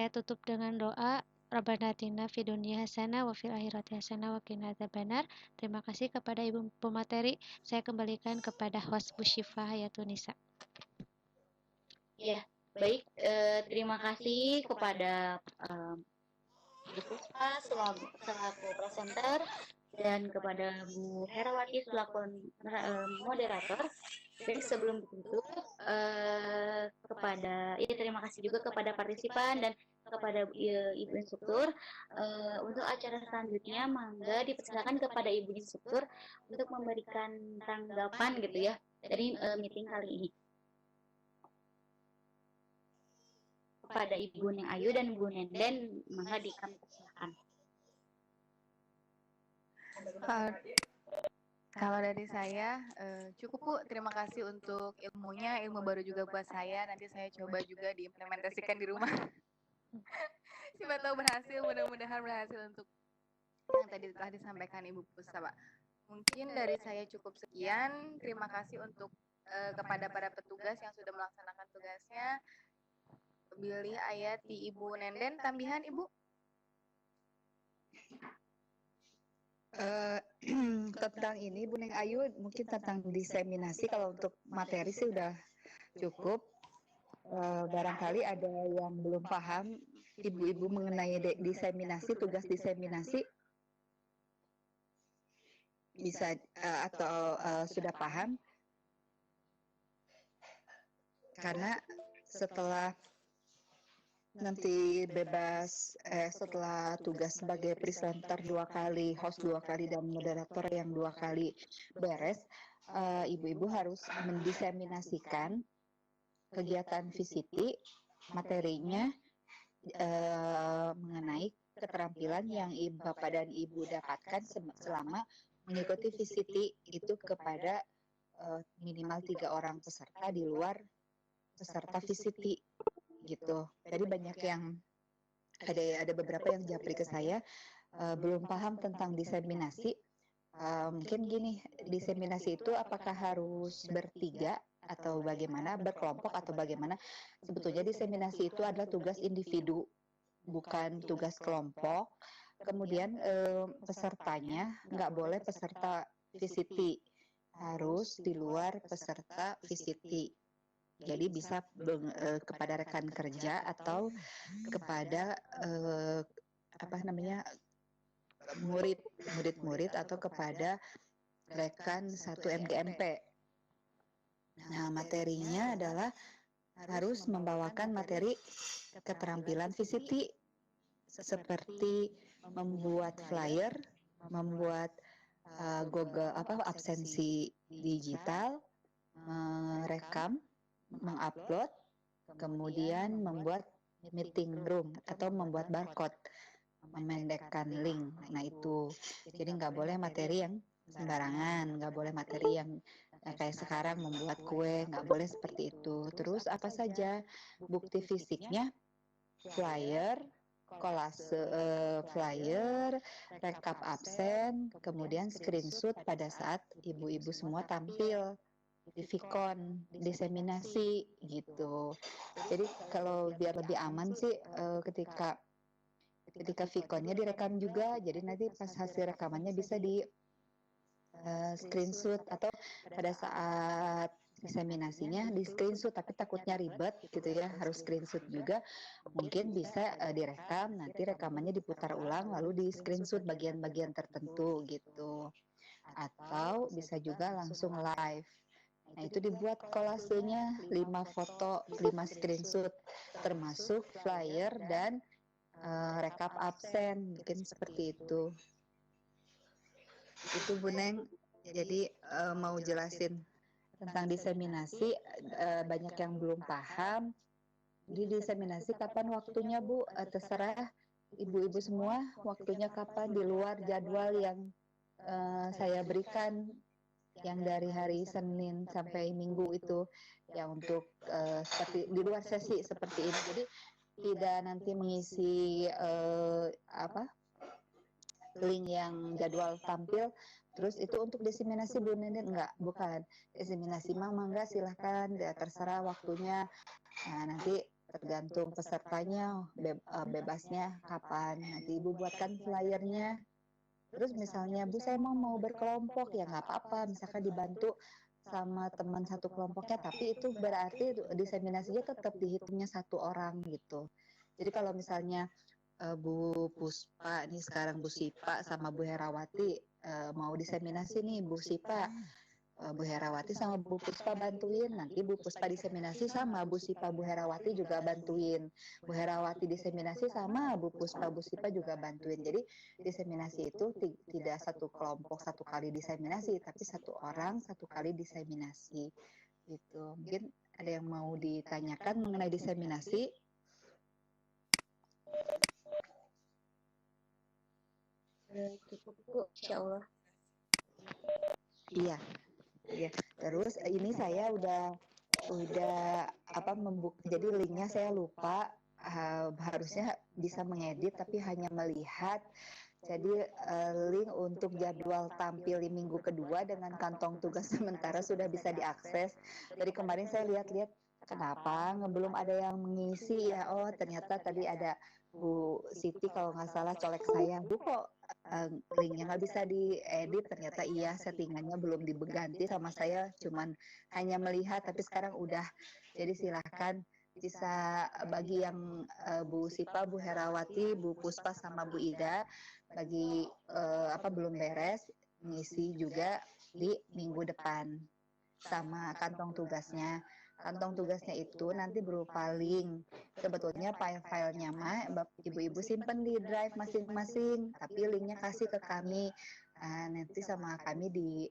tutup dengan doa. Rabbana atina fid dunya hasanah wa fil akhirati hasanah wa qina adzabannar. Terima kasih kepada Ibu pemateri. Saya kembalikan kepada host Bu Syifa Hayatunisa. Ya, baik. Terima kasih kepada Bu Puspa selaku presenter dan kepada Bu Herawati selaku moderator. Jadi sebelum ditutup, terima kasih juga kepada partisipan dan kepada Ibu Instruktur. Untuk acara selanjutnya, mangga dipersilakan kepada Ibu Instruktur untuk memberikan tanggapan gitu ya dari meeting kali ini. Kepada Ibu Neng Ayu dan Bu Nenden, mangga kami persilakan. Kalau dari saya cukup Bu, terima kasih untuk ilmunya, ilmu baru juga buat saya. Nanti saya coba juga diimplementasikan di rumah. Siapa tahu berhasil, mudah-mudahan berhasil untuk yang tadi telah disampaikan Ibu Puspa. Mungkin dari saya cukup sekian. Terima kasih untuk kepada para petugas yang sudah melaksanakan tugasnya. Pilih ayat di Ibu Nenden, tambahan Ibu. Tentang ini Bu Neng Ayu, mungkin tentang diseminasi, kalau untuk materi sih udah cukup. Barangkali ada yang belum paham ibu-ibu mengenai diseminasi, tugas diseminasi, bisa atau sudah paham, karena setelah nanti bebas setelah tugas sebagai presenter 2 kali, host 2 kali, dan moderator yang 2 kali beres, ibu-ibu harus mendiseminasikan kegiatan VCT materinya mengenai keterampilan yang Bapak dan Ibu dapatkan selama mengikuti VCT itu kepada minimal 3 orang peserta di luar peserta VCT gitu. Jadi banyak yang ada beberapa yang japri ke saya belum paham tentang diseminasi. Mungkin gini, diseminasi itu apakah harus bertiga atau bagaimana, berkelompok atau bagaimana? Sebetulnya diseminasi itu adalah tugas individu, bukan tugas kelompok. Kemudian pesertanya nggak boleh peserta VCT, harus di luar peserta VCT. Jadi bisa kepada rekan kerja atau kepada murid-murid atau kepada rekan 1 MGMP. Nah, materinya adalah harus membawakan materi keterampilan VCT seperti membuat flyer, membuat Google absensi digital, merekam, mengupload, kemudian membuat meeting room atau membuat barcode, memendekkan link. Nah itu, jadi nggak boleh materi yang sembarangan, nggak boleh materi yang kayak sekarang membuat kue, nggak boleh seperti itu. Terus apa saja bukti fisiknya? Flyer, kolase flyer, rekap absen, kemudian screenshot pada saat ibu-ibu semua tampil di Vicon, diseminasi gitu. Jadi kalau biar lebih aman sih ketika Viconnya direkam juga, jadi nanti pas hasil rekamannya bisa di screenshot, atau pada saat diseminasinya di screenshot, tapi takutnya ribet gitu ya, harus screenshot juga. Mungkin bisa direkam, nanti rekamannya diputar ulang lalu di screenshot bagian-bagian tertentu gitu. Atau bisa juga langsung live. Nah, itu dibuat kolasenya 5 foto, 5 screenshot, termasuk flyer dan rekap absen, mungkin seperti itu. Itu Bu Neng, jadi mau jelasin tentang diseminasi, banyak yang belum paham. Di diseminasi kapan waktunya Bu? Terserah ibu-ibu semua, waktunya kapan di luar jadwal yang saya berikan, yang dari hari Senin sampai Minggu itu ya, untuk seperti di luar sesi seperti ini. Jadi tidak nanti mengisi link yang jadwal tampil terus itu untuk diseminasi Bu Nenden, enggak, bukan diseminasi mama, enggak, silahkan ya, terserah waktunya. Nah nanti tergantung pesertanya bebasnya kapan. Nanti Ibu buatkan flyernya. Terus misalnya Bu saya mau berkelompok ya nggak apa-apa, misalkan dibantu sama teman satu kelompoknya, tapi itu berarti diseminasinya tetap dihitungnya satu orang gitu. Jadi kalau misalnya Bu Puspa nih sekarang Bu Sipa sama Bu Herawati mau diseminasi nih Bu Sipa, Bu Herawati sama Bu Puspa bantuin, nanti Bu Puspa diseminasi sama Bu Sipa Bu Herawati juga bantuin, Bu Herawati diseminasi sama Bu Puspa Bu Sipa juga bantuin. Jadi diseminasi itu tidak satu kelompok satu kali diseminasi, tapi satu orang satu kali diseminasi gitu. Mungkin ada yang mau ditanyakan mengenai diseminasi? Cukup Bu, insya Allah. Iya. Ya, terus ini saya udah apa jadi linknya saya lupa, harusnya bisa mengedit tapi hanya melihat. Jadi link untuk jadwal tampil di minggu kedua dengan kantong tugas sementara sudah bisa diakses. Dari kemarin saya lihat-lihat kenapa belum ada yang mengisi ya. Oh ternyata tadi ada Bu Siti kalau nggak salah colek saya, Bu kok linknya nggak bisa diedit, ternyata iya settingannya belum diganti sama saya, cuman hanya melihat, tapi sekarang udah. Jadi silahkan bisa bagi yang Bu Sipa, Bu Herawati, Bu Puspa sama Bu Ida bagi apa belum beres ngisi juga di minggu depan sama kantong tugasnya. Kantong tugasnya itu nanti berupa link. Sebetulnya file-filenya mah ibu-ibu simpen di drive masing-masing, tapi linknya kasih ke kami. Nanti sama kami di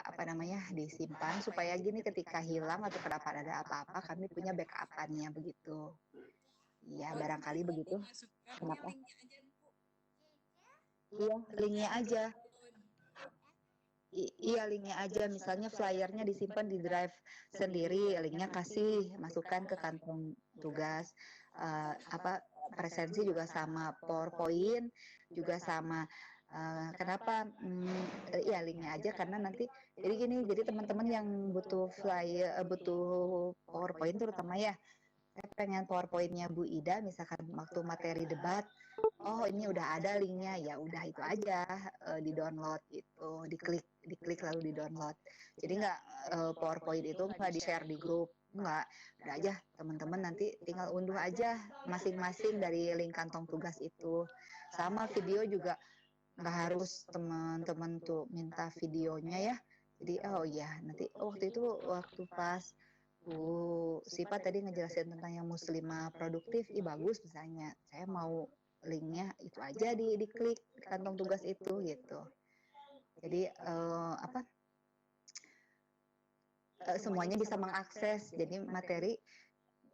apa namanya disimpan supaya gini ketika hilang atau kenapa ada apa-apa kami punya backup-annya begitu. Ya barangkali begitu. Kenapa? Iya, linknya aja. Iya linknya aja, misalnya flyernya disimpan di drive sendiri, linknya kasih masukkan ke kantong tugas. Apa presensi juga sama, PowerPoint juga sama. Kenapa? Ya linknya aja karena nanti jadi gini, jadi teman-teman yang butuh flyer, butuh PowerPoint terutama ya, saya pengen PowerPoint-nya Bu Ida, misalkan waktu materi debat, oh ini udah ada linknya, ya udah itu aja di download gitu, diklik lalu di download. Jadi nggak PowerPoint itu nggak di share di grup, nggak, udah aja teman-teman nanti tinggal unduh aja masing-masing dari link kantong tugas itu. Sama video juga nggak harus teman-teman tuh minta videonya ya. Jadi oh ya nanti waktu itu waktu pas Bu Sipa tadi ngejelasin tentang yang muslimah produktif, bagus misalnya. Saya mau linknya itu aja diklik di kantong tugas itu gitu. Jadi apa semuanya bisa mengakses. Jadi materi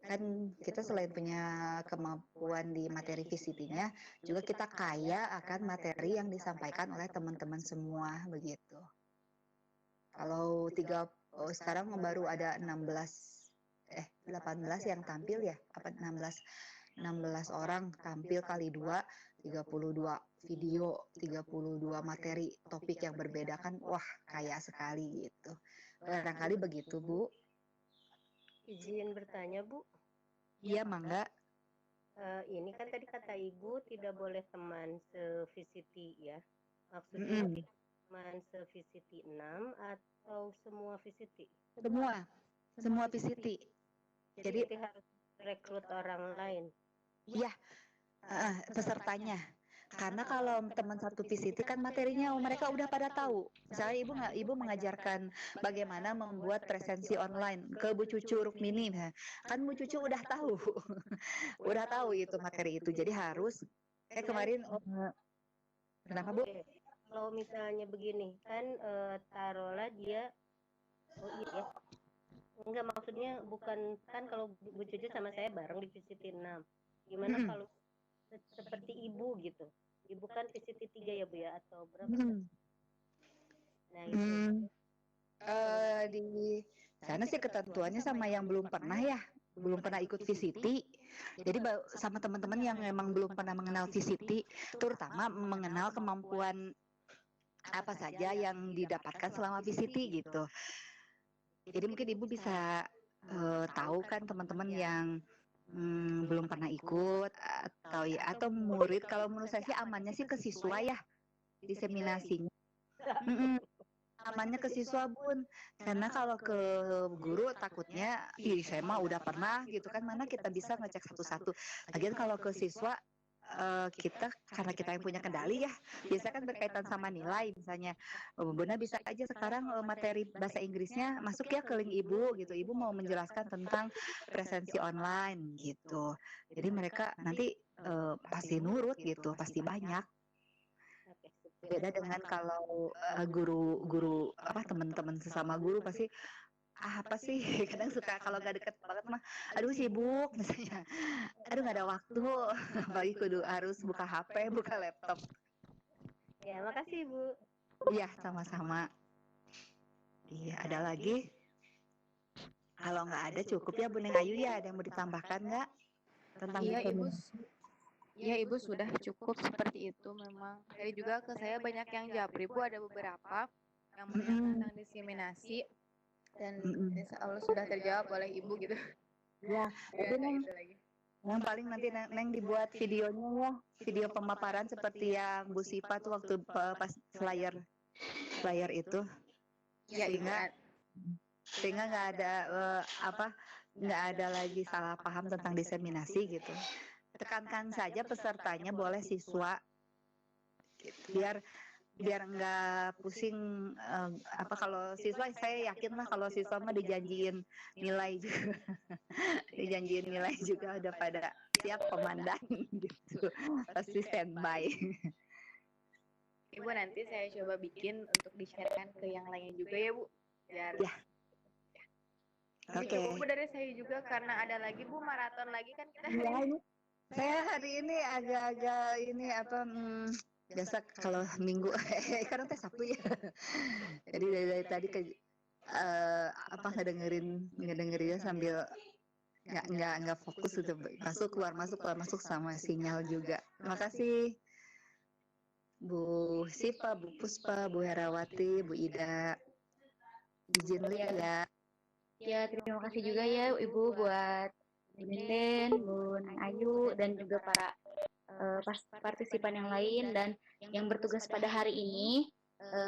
kan kita selain punya kemampuan di materi VCT-nya, juga kita kaya akan materi yang disampaikan oleh teman-teman semua begitu. Kalau sekarang baru ada 18 yang tampil ya, apa 16 orang tampil kali 2, 32 video, 32 materi topik yang berbeda kan, wah kaya sekali gitu. Barangkali begitu Bu. Izin bertanya Bu. Iya mangga. Ini kan tadi kata Ibu tidak boleh teman se-VCT ya. Maksudnya teman se-VCT 6 atau semua VCT? Semua VCT. Jadi harus rekrut orang lain? Iya, pesertanya. Karena kalau teman satu VCT kan materinya mereka udah pada tahu. Misalnya ibu mengajarkan bagaimana membuat presensi online ke Bu Cucu Rukmini, kan Bu Cucu udah tahu, udah tahu itu materi itu. Jadi harus kemarin kenapa Bu? Kalau misalnya begini kan taruhlah dia ya. Enggak, maksudnya bukan kan kalau Bu Cucu sama saya bareng di VCT 6. Gimana kalau seperti Ibu gitu? Ibu kan VCT 3 ya Bu ya, atau berapa? Nah itu. Di sana sih ketentuannya sama yang belum pernah ya, belum pernah ikut VCT. Jadi sama teman-teman yang memang belum pernah mengenal VCT, terutama mengenal kemampuan apa saja yang didapatkan selama VCT gitu. Jadi mungkin Ibu bisa tahu kan teman-teman yang belum pernah ikut atau murid, kalau menurut saya sih amannya sih ke siswa ya diseminasinya. Mm-mm. Amannya ke siswa Bun, karena kalau ke guru takutnya, ih saya mah udah pernah gitu kan, mana kita bisa ngecek satu-satu. Lagian kalau ke siswa kita karena kita yang punya kendali ya, biasa kan berkaitan sama nilai misalnya. Bunda bisa aja sekarang materi bahasa Inggrisnya masuk ya ke link ibu gitu, ibu mau menjelaskan tentang presensi online gitu. Jadi mereka nanti pasti nurut gitu, pasti banyak. Beda dengan kalau guru-guru apa teman-teman sesama guru pasti apa sih kadang suka kalau nggak deket banget mah aduh sibuk misalnya, aduh nggak ada waktu apalagi kudu harus buka HP buka laptop. Ya, makasih Bu. Iya sama-sama. Iya ada lagi, kalau nggak ada cukup ya Bu Neng Ayu, ya ada yang mau ditambahkan nggak tentang Iya Ibu, determinasi? iya Ibu sudah cukup seperti itu memang. Tadi juga ke saya banyak yang japri Bu, ada beberapa yang menanyakan tentang diseminasi dan insya Allah sudah terjawab oleh Ibu gitu. Ya, tapi Neng, yang paling nanti Neng dibuat videonya ya, video pemaparan seperti yang Bu Sipa tuh waktu pas flyer itu, Ya Ibu, sehingga nggak ada nggak ada lagi salah paham tentang diseminasi gitu. Tekankan saja pesertanya boleh siswa, gitu. biar nggak pusing apa kalau siswa, saya yakin lah kalau siswa mah dijanjiin nilai juga dijanjiin nilai juga udah pada siap komandan gitu, pasti standby. Ibu nanti saya coba bikin untuk di-sharekan ke yang lainnya juga ya Bu, biar Ya. Oke. Cukup dari saya juga karena ada lagi Bu maraton lagi kan kita. Ya, ini saya hari ini agak-agak ini apa biasa kalau minggu karena teh Sabtu ya. Jadi dari tadi ke apa ngedengerinnya sambil nggak fokus gitu, masuk keluar masuk sama sinyal juga. Terima kasih Bu Sipa, Bu Puspa, Bu Herawati, Bu Ida. Izin lihat ya. Ya, terima kasih juga ya Ibu buat Milen, Bu Neng Ayu, dan juga para partisipan yang lain dan yang bertugas pada hari ini.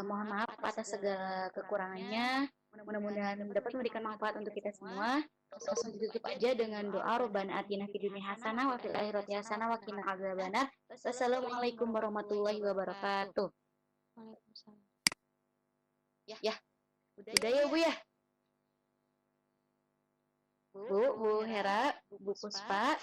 Mohon maaf atas segala kekurangannya. Mudah-mudahan dapat memberikan manfaat untuk kita semua. Langsung ditutup aja dengan doa Rabbana atina fid dunya hasanah wa fil akhirati hasanah wa qina adzabannar. Wassalamualaikum warahmatullahi wabarakatuh. Waalaikumsalam. Ya, udah ya Bu ya. Bu Hera, Bu Puspa,